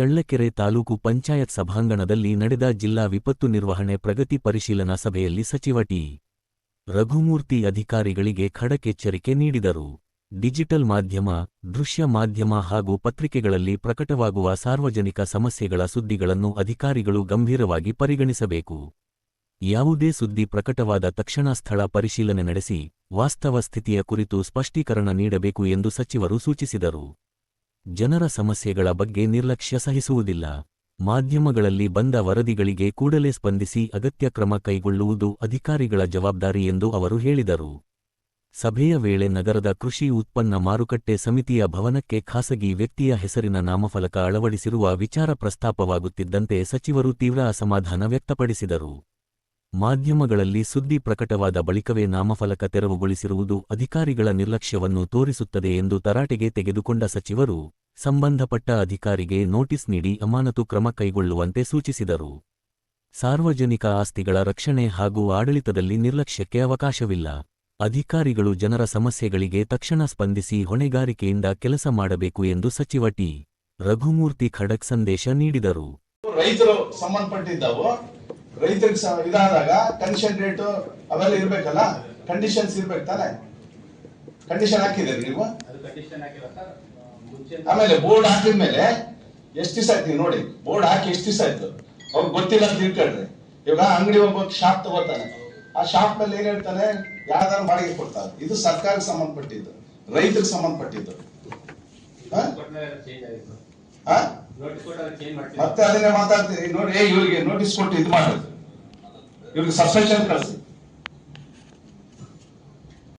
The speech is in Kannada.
ಚಳ್ಳಕೆರೆ ತಾಲೂಕು ಪಂಚಾಯತ್ ಸಭಾಂಗಣದಲ್ಲಿ ನಡೆದ ಜಿಲ್ಲಾ ವಿಪತ್ತು ನಿರ್ವಹಣೆ ಪ್ರಗತಿ ಪರಿಶೀಲನಾ ಸಭೆಯಲ್ಲಿ ಸಚಿವ ಟಿ. ರಘುಮೂರ್ತಿ ಅಧಿಕಾರಿಗಳಿಗೆ ಖಡಕ್ ಎಚ್ಚರಿಕೆ ನೀಡಿದರು. ಡಿಜಿಟಲ್ ಮಾಧ್ಯಮ, ದೃಶ್ಯ ಮಾಧ್ಯಮ ಹಾಗೂ ಪತ್ರಿಕೆಗಳಲ್ಲಿ ಪ್ರಕಟವಾಗುವ ಸಾರ್ವಜನಿಕ ಸಮಸ್ಯೆಗಳ ಸುದ್ದಿಗಳನ್ನು ಅಧಿಕಾರಿಗಳು ಗಂಭೀರವಾಗಿ ಪರಿಗಣಿಸಬೇಕು. ಯಾವುದೇ ಸುದ್ದಿ ಪ್ರಕಟವಾದ ತಕ್ಷಣ ಸ್ಥಳ ಪರಿಶೀಲನೆ ನಡೆಸಿ, ವಾಸ್ತವ ಸ್ಥಿತಿಯ ಕುರಿತು ಸ್ಪಷ್ಟೀಕರಣ ನೀಡಬೇಕು ಎಂದು ಸಚಿವರು ಸೂಚಿಸಿದರು. ಜನರ ಸಮಸ್ಯೆಗಳ ಬಗ್ಗೆ ನಿರ್ಲಕ್ಷ್ಯ ಸಹಿಸುವುದಿಲ್ಲ. ಮಾಧ್ಯಮಗಳಲ್ಲಿ ಬಂದ ವರದಿಗಳಿಗೆ ಕೂಡಲೇ ಸ್ಪಂದಿಸಿ ಅಗತ್ಯ ಕ್ರಮ ಕೈಗೊಳ್ಳುವುದು ಅಧಿಕಾರಿಗಳ ಜವಾಬ್ದಾರಿ ಎಂದು ಅವರು ಹೇಳಿದರು. ಸಭೆಯ ವೇಳೆ ನಗರದ ಕೃಷಿ ಉತ್ಪನ್ನ ಮಾರುಕಟ್ಟೆ ಸಮಿತಿಯ ಭವನಕ್ಕೆ ಖಾಸಗಿ ವ್ಯಕ್ತಿಯ ಹೆಸರಿನ ನಾಮಫಲಕ ಅಳವಡಿಸಿರುವ ವಿಚಾರ ಪ್ರಸ್ತಾಪವಾಗುತ್ತಿದ್ದಂತೆ ಸಚಿವರು ತೀವ್ರ ಅಸಮಾಧಾನ ವ್ಯಕ್ತಪಡಿಸಿದರು. ಮಾಧ್ಯಮಗಳಲ್ಲಿ ಸುದ್ದಿ ಪ್ರಕಟವಾದ ಬಳಿಕವೇ ನಾಮಫಲಕ ತೆರವುಗೊಳಿಸಿರುವುದು ಅಧಿಕಾರಿಗಳ ನಿರ್ಲಕ್ಷ್ಯವನ್ನು ತೋರಿಸುತ್ತದೆ ಎಂದು ತರಾಟೆಗೆ ತೆಗೆದುಕೊಂಡ ಸಚಿವರು, ಸಂಬಂಧಪಟ್ಟ ಅಧಿಕಾರಿಗೆ ನೋಟಿಸ್ ನೀಡಿ ಅಮಾನತು ಕ್ರಮ ಕೈಗೊಳ್ಳುವಂತೆ ಸೂಚಿಸಿದರು. ಸಾರ್ವಜನಿಕ ಆಸ್ತಿಗಳ ರಕ್ಷಣೆ ಹಾಗೂ ಆಡಳಿತದಲ್ಲಿ ನಿರ್ಲಕ್ಷ್ಯಕ್ಕೆ ಅವಕಾಶವಿಲ್ಲ. ಅಧಿಕಾರಿಗಳು ಜನರ ಸಮಸ್ಯೆಗಳಿಗೆ ತಕ್ಷಣ ಸ್ಪಂದಿಸಿ ಹೊಣೆಗಾರಿಕೆಯಿಂದ ಕೆಲಸ ಮಾಡಬೇಕು ಎಂದು ಸಚಿವ ಟಿ. ರಘುಮೂರ್ತಿ ಖಡಕ್ ಸಂದೇಶ ನೀಡಿದರು. ರೈತರು ಸಂಬಂಧಪಟ್ಟಿದ್ದವು ರೈತರಿಗೆ ಇದಾದಾಗ ಕನ್ಷನ್ ರೇಟ್ ಅವೆಲ್ಲ ಇರ್ಬೇಕಲ್ಲ, ಕಂಡೀಷನ್ಸ್ ಇರ್ಬೇಕು ತಾನೆ. ಕಂಡೀಷನ್ ಹಾಕಿದ್ದೀರಿ ನೀವು. ಆಮೇಲೆ ಬೋರ್ಡ್ ಹಾಕಿದ್ಮೇಲೆ ಎಷ್ಟು ದಿವಸ ಆಯ್ತು ನೀವು ನೋಡಿ. ಬೋರ್ಡ್ ಹಾಕಿ ಎಷ್ಟು ದಿವಸ ಆಯ್ತು ಅವ್ರಿಗೆ ಗೊತ್ತಿಲ್ಲ ಅಂತ ತಿಳ್ಕೊಳ್ರಿ. ಇವಾಗ ಅಂಗಡಿ ಒಬ್ಬ ಶಾಪ್ ತಗೋತಾನೆ, ಆ ಶಾಪ್ ಮೇಲೆ ಏನ್ ಹೇಳ್ತಾನೆ, ಯಾವ್ದಾರು ಬಾಡಿಗೆ ಕೊಡ್ತಾರೆ. ಇದು ಸರ್ಕಾರಕ್ಕೆ ಸಂಬಂಧಪಟ್ಟಿದ್ದು, ರೈತರಿಗೆ ಸಂಬಂಧಪಟ್ಟಿದ್ದು. ಮತ್ತೆ ಅದನ್ನೇ ಮಾತಾಡ್ತೀರಿ ನೋಡಿ. ಇವ್ರಿಗೆ ನೋಟಿಸ್ ಕೊಟ್ಟು ಇದು ಮಾಡೋದು, ಇವ್ರಿಗೆ ಸಸ್ಪೆನ್ಷನ್ ಕಳಿಸಿ.